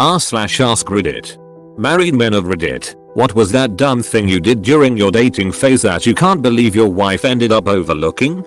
r/askreddit. Married men of Reddit, what was that dumb thing you did during your dating phase that you can't believe your wife ended up overlooking?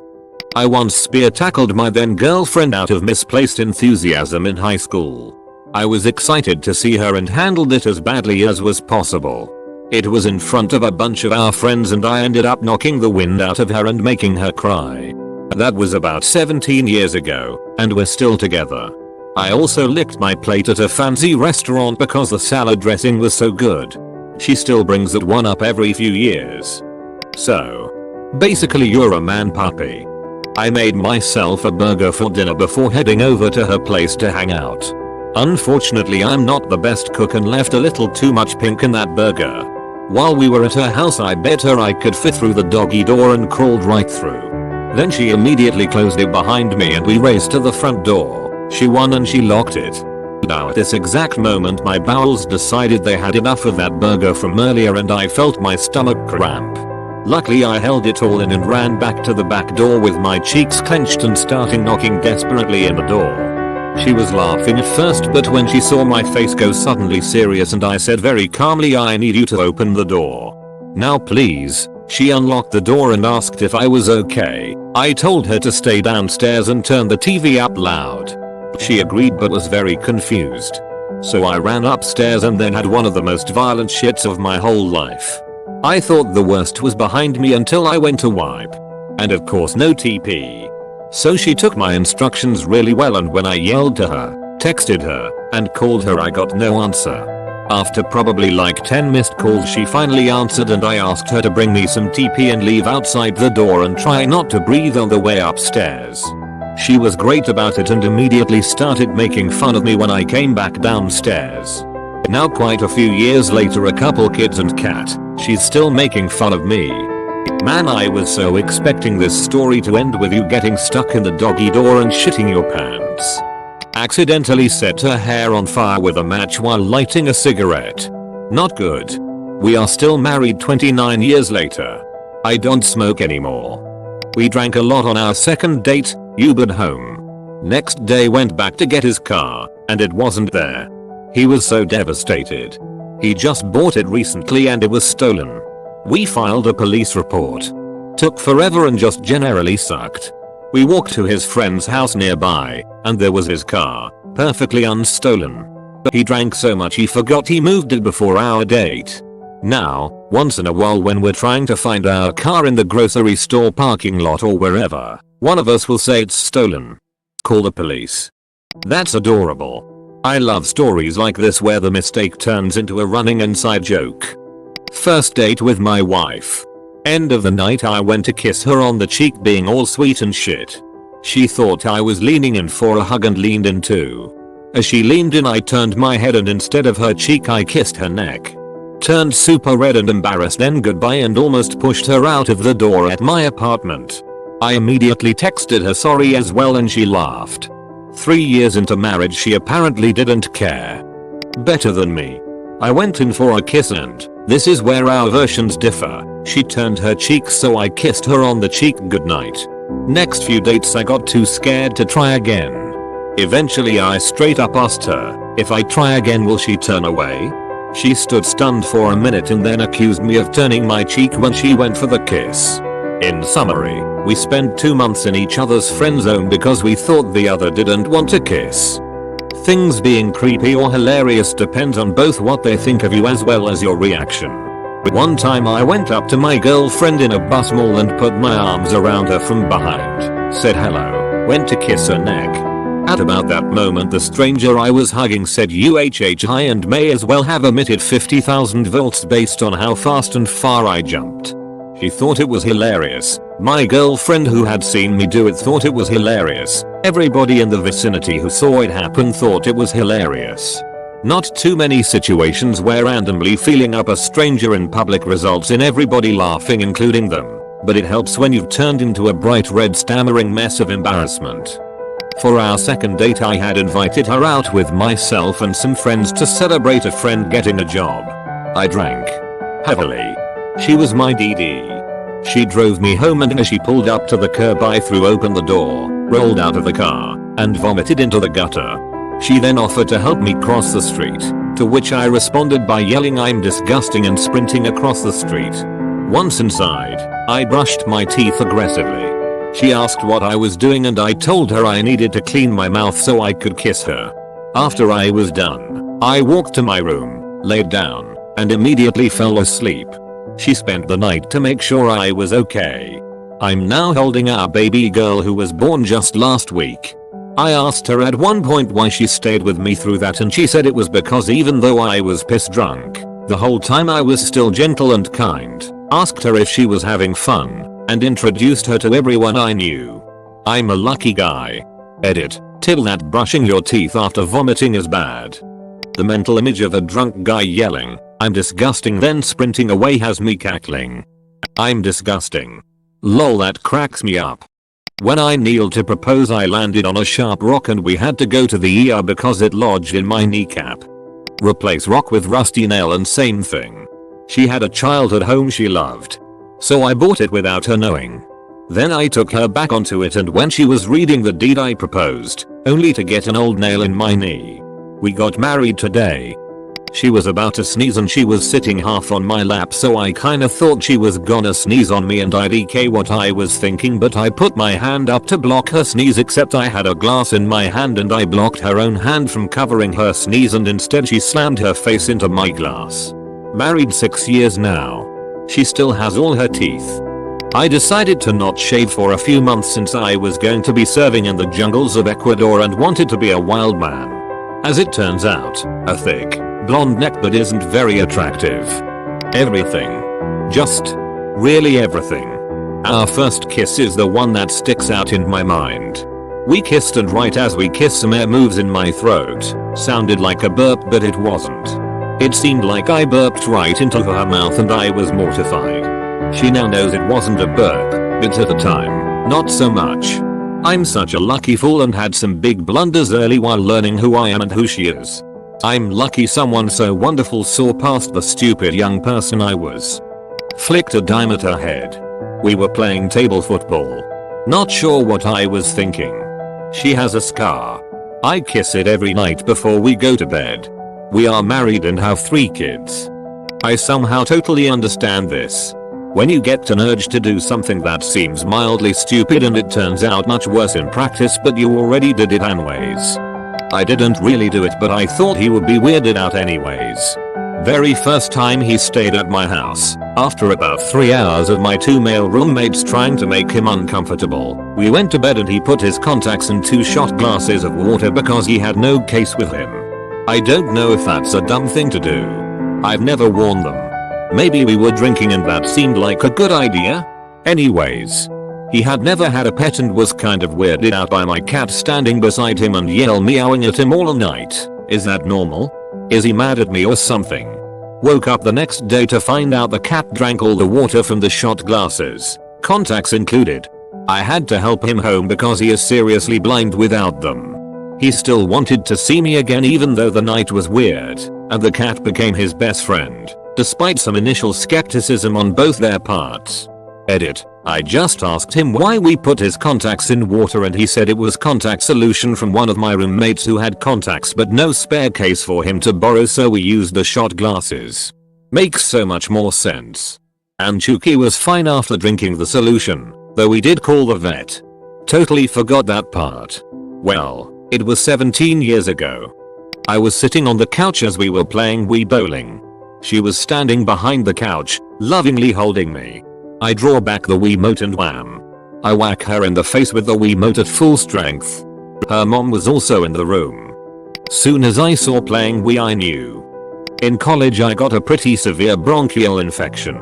I once spear tackled my then girlfriend out of misplaced enthusiasm in high school. I was excited to see her and handled it as badly as was possible. It was in front of a bunch of our friends and I ended up knocking the wind out of her and making her cry. That was about 17 years ago, and we're still together. I also licked my plate at a fancy restaurant because the salad dressing was so good. She still brings that one up every few years. So, basically you're a man puppy. I made myself a burger for dinner before heading over to her place to hang out. Unfortunately I'm not the best cook and left a little too much pink in that burger. While we were at her house I bet her I could fit through the doggy door and crawled right through. Then she immediately closed it behind me and we raced to the front door. She won and she locked it. Now at this exact moment my bowels decided they had enough of that burger from earlier and I felt my stomach cramp. Luckily I held it all in and ran back to the back door with my cheeks clenched and starting knocking desperately in the door. She was laughing at first but when she saw my face go suddenly serious and I said very calmly, I need you to open the door. Now please. She unlocked the door and asked if I was okay. I told her to stay downstairs and turn the TV up loud. She agreed but was very confused. So I ran upstairs and then had one of the most violent shits of my whole life. I thought the worst was behind me until I went to wipe. And of course no TP. So she took my instructions really well and when I yelled to her, texted her, and called her I got no answer. After probably like 10 missed calls she finally answered and I asked her to bring me some TP and leave outside the door and try not to breathe on the way upstairs. She was great about it and immediately started making fun of me when I came back downstairs. Now quite a few years later, a couple kids and cat, she's still making fun of me. Man, I was so expecting this story to end with you getting stuck in the doggy door and shitting your pants. Accidentally set her hair on fire with a match while lighting a cigarette. Not good. We are still married 29 years later. I don't smoke anymore. We drank a lot on our second date, Ubered home. Next day went back to get his car, and it wasn't there. He was so devastated. He just bought it recently and it was stolen. We filed a police report. Took forever and just generally sucked. We walked to his friend's house nearby, and there was his car, perfectly unstolen. He drank so much he forgot he moved it before our date. Now, once in a while when we're trying to find our car in the grocery store parking lot or wherever, one of us will say it's stolen. Call the police. That's adorable. I love stories like this where the mistake turns into a running inside joke. First date with my wife. End of the night I went to kiss her on the cheek being all sweet and shit. She thought I was leaning in for a hug and leaned in too. As she leaned in I turned my head and instead of her cheek I kissed her neck. Turned super red and embarrassed, then goodbye and almost pushed her out of the door at my apartment. I immediately texted her sorry as well and she laughed. 3 years into marriage she apparently didn't care. Better than me. I went in for a kiss and this is where our versions differ. She turned her cheek so I kissed her on the cheek goodnight. Next few dates I got too scared to try again. Eventually I straight up asked her, if I try again will she turn away? She stood stunned for a minute and then accused me of turning my cheek when she went for the kiss. In summary, we spent 2 months in each other's friend zone because we thought the other didn't want to kiss. Things being creepy or hilarious depends on both what they think of you as well as your reaction. One time I went up to my girlfriend in a bus mall and put my arms around her from behind, said hello, went to kiss her neck. At about that moment the stranger I was hugging said UHH hi and may as well have emitted 50,000 volts based on how fast and far I jumped. She thought it was hilarious. My girlfriend who had seen me do it thought it was hilarious. Everybody in the vicinity who saw it happen thought it was hilarious. Not too many situations where randomly feeling up a stranger in public results in everybody laughing including them, but it helps when you've turned into a bright red stammering mess of embarrassment. For our second date I had invited her out with myself and some friends to celebrate a friend getting a job. I drank heavily. She was my DD. She drove me home and as she pulled up to the curb I threw open the door, rolled out of the car, and vomited into the gutter. She then offered to help me cross the street, to which I responded by yelling I'm disgusting and sprinting across the street. Once inside, I brushed my teeth aggressively. She asked what I was doing and I told her I needed to clean my mouth so I could kiss her. After I was done, I walked to my room, laid down, and immediately fell asleep. She spent the night to make sure I was okay. I'm now holding our baby girl who was born just last week. I asked her at one point why she stayed with me through that and she said it was because even though I was piss drunk, the whole time I was still gentle and kind, asked her if she was having fun, and introduced her to everyone I knew. I'm a lucky guy. Edit. Till that brushing your teeth after vomiting is bad. The mental image of a drunk guy yelling, I'm disgusting then sprinting away has me cackling. I'm disgusting. Lol, that cracks me up. When I kneeled to propose I landed on a sharp rock and we had to go to the ER because it lodged in my kneecap. Replace rock with rusty nail and same thing. She had a childhood home she loved. So I bought it without her knowing. Then I took her back onto it and when she was reading the deed I proposed, only to get an old nail in my knee. We got married today. She was about to sneeze and she was sitting half on my lap so I kinda thought she was gonna sneeze on me and I'd EK what I was thinking but I put my hand up to block her sneeze except I had a glass in my hand and I blocked her own hand from covering her sneeze and instead she slammed her face into my glass. Married 6 years now. She still has all her teeth. I decided to not shave for a few months since I was going to be serving in the jungles of Ecuador and wanted to be a wild man. As it turns out, a thick, blonde neck that isn't very attractive. Everything. Just really everything. Our first kiss is the one that sticks out in my mind. We kissed and right as we kissed some air moves in my throat. Sounded like a burp but it wasn't. It seemed like I burped right into her mouth and I was mortified. She now knows it wasn't a burp, but at the time, not so much. I'm such a lucky fool and had some big blunders early while learning who I am and who she is. I'm lucky someone so wonderful saw past the stupid young person I was. Flicked a dime at her head. We were playing table football. Not sure what I was thinking. She has a scar. I kiss it every night before we go to bed. We are married and have 3 kids. I somehow totally understand this. When you get an urge to do something that seems mildly stupid and it turns out much worse in practice but you already did it anyways. I didn't really do it but I thought he would be weirded out anyways. Very first time he stayed at my house, after about 3 hours of my 2 male roommates trying to make him uncomfortable, we went to bed and he put his contacts in 2 shot glasses of water because he had no case with him. I don't know if that's a dumb thing to do. I've never worn them. Maybe we were drinking and that seemed like a good idea? Anyways. He had never had a pet and was kind of weirded out by my cat standing beside him and meowing at him all night. Is that normal? Is he mad at me or something? Woke up the next day to find out the cat drank all the water from the shot glasses, contacts included. I had to help him home because he is seriously blind without them. He still wanted to see me again even though the night was weird, and the cat became his best friend, despite some initial skepticism on both their parts. Edit. I just asked him why we put his contacts in water and he said it was contact solution from one of my roommates who had contacts but no spare case for him to borrow so we used the shot glasses. Makes so much more sense. And Chucky was fine after drinking the solution, though we did call the vet. Totally forgot that part. Well, it was 17 years ago. I was sitting on the couch as we were playing Wii bowling. She was standing behind the couch, lovingly holding me. I draw back the Wiimote and wham. I whack her in the face with the Wiimote at full strength. Her mom was also in the room. Soon as I saw playing Wii I knew. In college I got a pretty severe bronchial infection.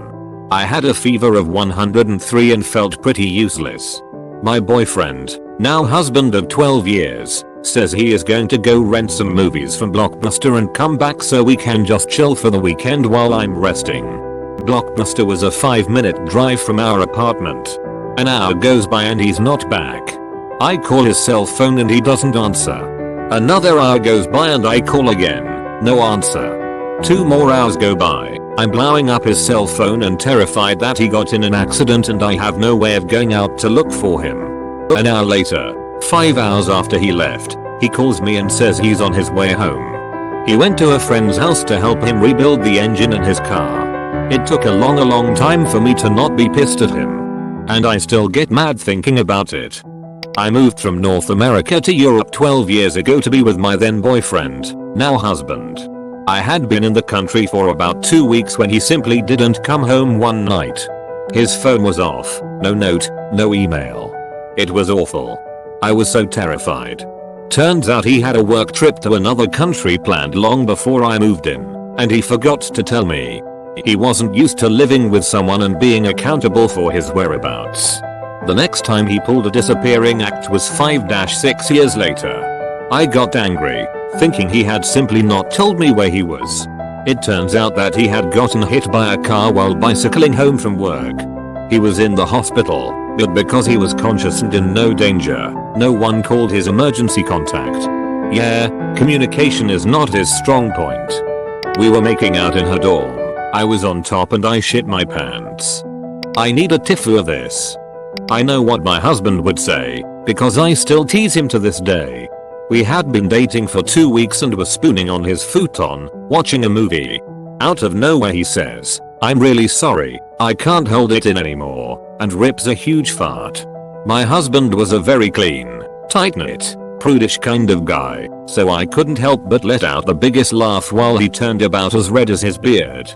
I had a fever of 103 and felt pretty useless. My boyfriend, now husband of 12 years, says he is going to go rent some movies from Blockbuster and come back so we can just chill for the weekend while I'm resting. Blockbuster was a 5-minute drive from our apartment. An hour goes by and he's not back. I call his cell phone and he doesn't answer. Another hour goes by and I call again. No answer. 2 more hours go by. I'm blowing up his cell phone and terrified that he got in an accident and I have no way of going out to look for him. An hour later, 5 hours after he left, He calls me and says he's on his way home. He went to a friend's house to help him rebuild the engine in his car. It took a long time for me to not be pissed at him. And I still get mad thinking about it. I moved from North America to Europe 12 years ago to be with my then boyfriend, now husband. I had been in the country for about 2 weeks when he simply didn't come home one night. His phone was off, no note, no email. It was awful. I was so terrified. Turns out he had a work trip to another country planned long before I moved in, and he forgot to tell me. He wasn't used to living with someone and being accountable for his whereabouts. The next time he pulled a disappearing act was 5-6 years later. I got angry, thinking he had simply not told me where he was. It turns out that he had gotten hit by a car while bicycling home from work. He was in the hospital, but because he was conscious and in no danger, no one called his emergency contact. Yeah, communication is not his strong point. We were making out in her dorm. I was on top and I shit my pants. I need a tifu of this. I know what my husband would say, because I still tease him to this day. We had been dating for 2 weeks and were spooning on his futon, watching a movie. Out of nowhere he says, "I'm really sorry, I can't hold it in anymore," and rips a huge fart. My husband was a very clean, tight-knit, prudish kind of guy, so I couldn't help but let out the biggest laugh while he turned about as red as his beard.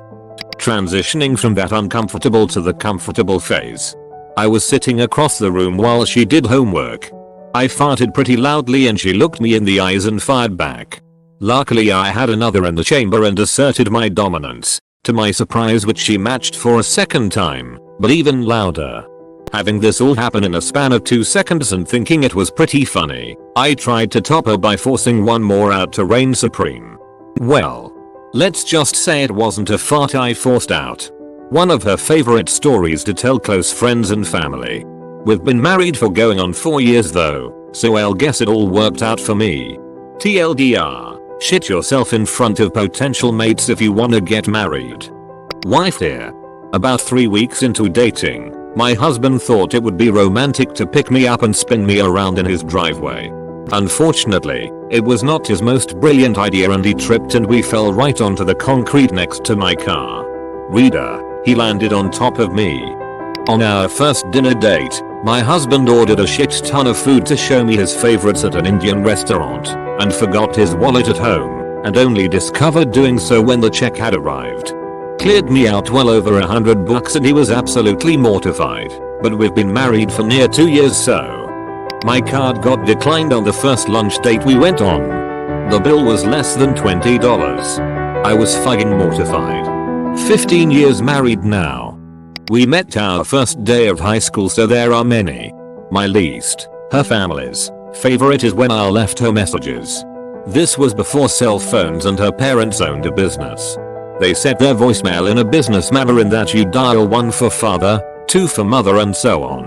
Transitioning from that uncomfortable to the comfortable phase. I was sitting across the room while she did homework. I farted pretty loudly and she looked me in the eyes and fired back. Luckily I had another in the chamber and asserted my dominance, to my surprise, which she matched for a second time, but even louder. Having this all happen in a span of 2 seconds and thinking it was pretty funny, I tried to top her by forcing one more out to reign supreme. Well, let's just say it wasn't a fart I forced out. One of her favorite stories to tell close friends and family. We've been married for going on 4 years though, so I'll guess it all worked out for me. TLDR, shit yourself in front of potential mates if you wanna get married. Wife here. About 3 weeks into dating, my husband thought it would be romantic to pick me up and spin me around in his driveway. Unfortunately, it was not his most brilliant idea and he tripped and we fell right onto the concrete next to my car. Reader, he landed on top of me. On our first dinner date, my husband ordered a shit ton of food to show me his favorites at an Indian restaurant, and forgot his wallet at home, and only discovered doing so when the check had arrived. Cleared me out well over $100 and he was absolutely mortified, but we've been married for near 2 years so. My card got declined on the first lunch date we went on. The bill was less than $20. I was fucking mortified. 15 years married now. We met our first day of high school, so there are many. My least, her family's, favorite is when I left her messages. This was before cell phones and her parents owned a business. They set their voicemail in a business manner in that you dial 1 for father, 2 for mother and so on.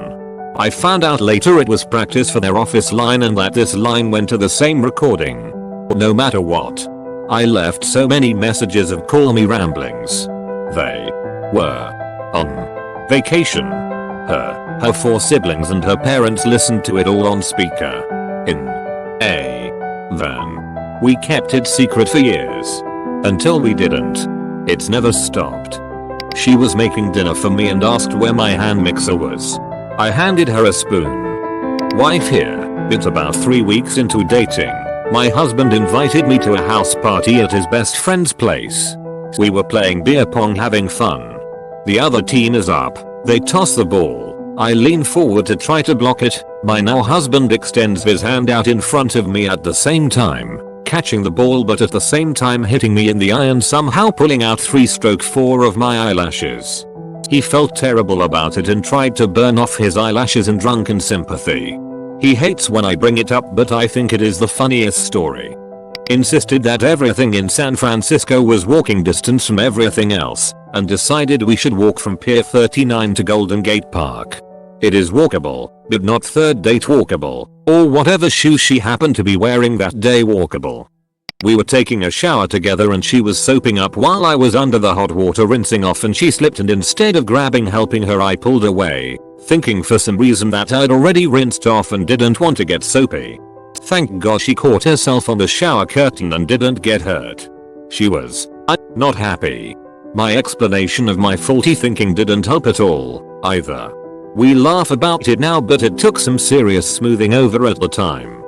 I found out later it was practice for their office line and that this line went to the same recording. No matter what. I left so many messages of call me ramblings. They were on vacation. Her 4 siblings and her parents listened to it all on speaker. In a van. We kept it secret for years. Until we didn't. It's never stopped. She was making dinner for me and asked where my hand mixer was. I handed her a spoon. Wife here. It's about 3 weeks into dating. My husband invited me to a house party at his best friend's place. We were playing beer pong having fun. The other team is up, they toss the ball. I lean forward to try to block it, my now husband extends his hand out in front of me at the same time, catching the ball but at the same time hitting me in the eye and somehow pulling out 3/4 of my eyelashes. He felt terrible about it and tried to burn off his eyelashes in drunken sympathy. He hates when I bring it up, but I think it is the funniest story. Insisted that everything in San Francisco was walking distance from everything else, and decided we should walk from Pier 39 to Golden Gate Park. It is walkable, but not third date walkable, or whatever shoes she happened to be wearing that day walkable. We were taking a shower together and she was soaping up while I was under the hot water rinsing off, and she slipped and instead of helping her I pulled away, thinking for some reason that I'd already rinsed off and didn't want to get soapy. Thank God she caught herself on the shower curtain and didn't get hurt. She was not happy. My explanation of my faulty thinking didn't help at all, either. We laugh about it now, but it took some serious smoothing over at the time.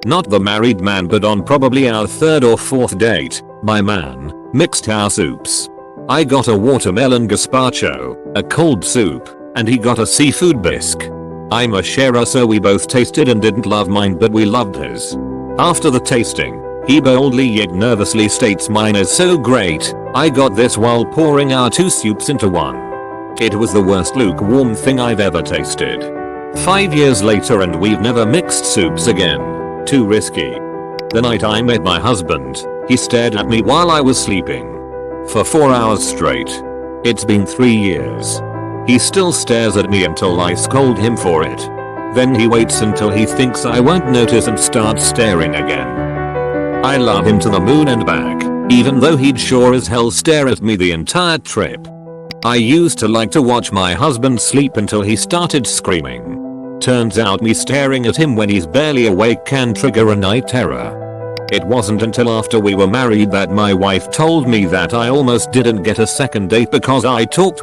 Not the married man, but on probably our third or fourth date, my man mixed our soups. I got a watermelon gazpacho, a cold soup, and he got a seafood bisque. I'm a sharer, so we both tasted and didn't love mine, but we loved his. After the tasting, he boldly yet nervously states, "Mine is so great, I got this while pouring our two soups into one." It was the worst lukewarm thing I've ever tasted. 5 years later and we've never mixed soups again. Too risky. The night I met my husband, he stared at me while I was sleeping. For 4 hours straight. It's been 3 years. He still stares at me until I scold him for it. Then he waits until he thinks I won't notice and starts staring again. I love him to the moon and back, even though he'd sure as hell stare at me the entire trip. I used to like to watch my husband sleep until he started screaming. Turns out me staring at him when he's barely awake can trigger a night terror. It wasn't until after we were married that my wife told me that I almost didn't get a second date because I talked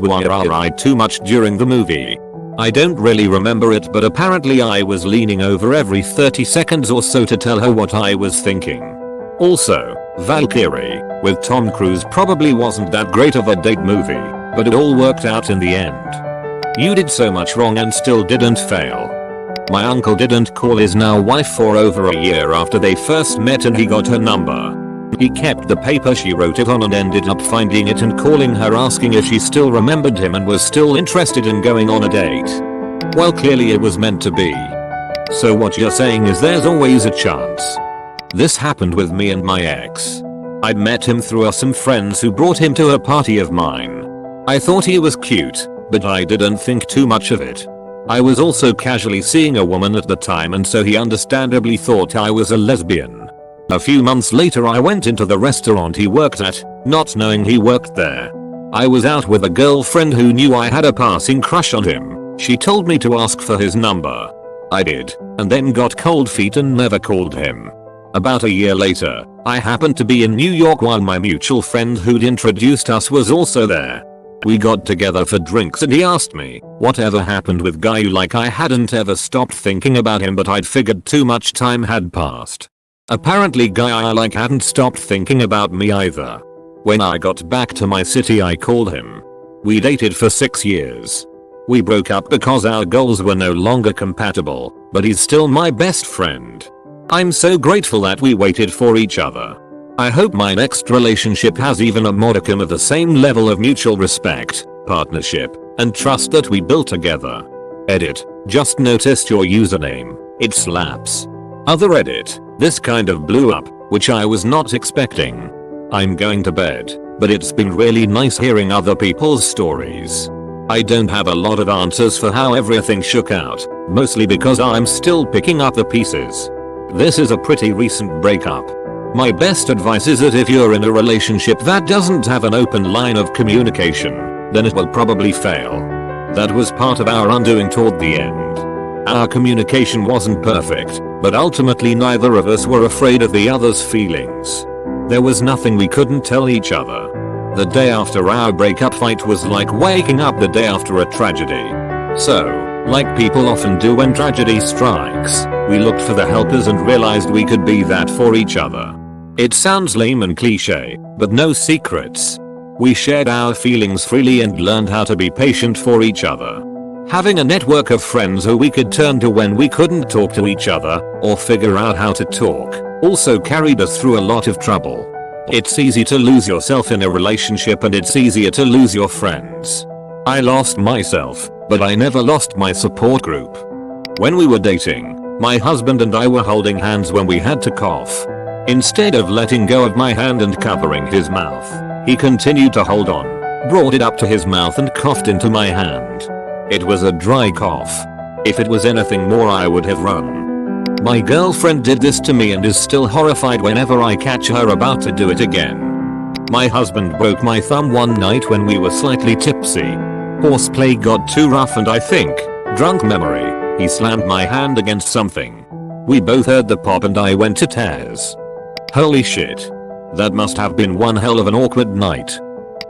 too much during the movie. I don't really remember it, but apparently I was leaning over every 30 seconds or so to tell her what I was thinking. Also, Valkyrie with Tom Cruise probably wasn't that great of a date movie, but it all worked out in the end. You did so much wrong and still didn't fail. My uncle didn't call his now wife for over a year after they first met, and he got her number. He kept the paper she wrote it on and ended up finding it and calling her asking if she still remembered him and was still interested in going on a date. Well, clearly it was meant to be. So what you're saying is there's always a chance. This happened with me and my ex. I'd met him through some friends who brought him to a party of mine. I thought he was cute, but I didn't think too much of it. I was also casually seeing a woman at the time, and so he understandably thought I was a lesbian. A few months later I went into the restaurant he worked at, not knowing he worked there. I was out with a girlfriend who knew I had a passing crush on him. She told me to ask for his number. I did, and then got cold feet and never called him. About a year later, I happened to be in New York while my mutual friend who'd introduced us was also there. We got together for drinks and he asked me, whatever happened with guy you like. I hadn't ever stopped thinking about him, but I'd figured too much time had passed. Apparently guy I like hadn't stopped thinking about me either. When I got back to my city I called him. We dated for 6 years. We broke up because our goals were no longer compatible, but he's still my best friend. I'm so grateful that we waited for each other. I hope my next relationship has even a modicum of the same level of mutual respect, partnership, and trust that we built together. Edit. Just noticed your username. It slaps. Other edit. This kind of blew up, which I was not expecting. I'm going to bed, but it's been really nice hearing other people's stories. I don't have a lot of answers for how everything shook out, mostly because I'm still picking up the pieces. This is a pretty recent breakup. My best advice is that if you're in a relationship that doesn't have an open line of communication, then it will probably fail. That was part of our undoing toward the end. Our communication wasn't perfect, but ultimately neither of us were afraid of the other's feelings. There was nothing we couldn't tell each other. The day after our breakup fight was like waking up the day after a tragedy. So, like people often do when tragedy strikes, we looked for the helpers and realized we could be that for each other. It sounds lame and cliche, but no secrets. We shared our feelings freely and learned how to be patient for each other. Having a network of friends who we could turn to when we couldn't talk to each other, or figure out how to talk, also carried us through a lot of trouble. It's easy to lose yourself in a relationship, and it's easier to lose your friends. I lost myself, but I never lost my support group. When we were dating, my husband and I were holding hands when we had to cough. Instead of letting go of my hand and covering his mouth, he continued to hold on, brought it up to his mouth and coughed into my hand. It was a dry cough. If it was anything more I would have run. My girlfriend did this to me and is still horrified whenever I catch her about to do it again. My husband broke my thumb one night when we were slightly tipsy. Horseplay got too rough and I think, drunk memory, he slammed my hand against something. We both heard the pop and I went to tears. Holy shit. That must have been one hell of an awkward night.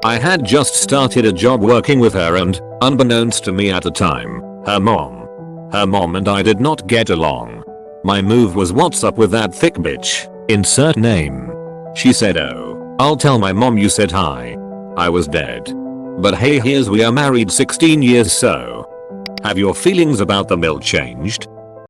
I had just started a job working with her and, unbeknownst to me at the time, her mom and I did not get along. My move was, "What's up with that thick bitch? Insert name." She said, "Oh, I'll tell my mom you said hi." I was dead. But hey, we are married 16 years, so have your feelings about the mill changed?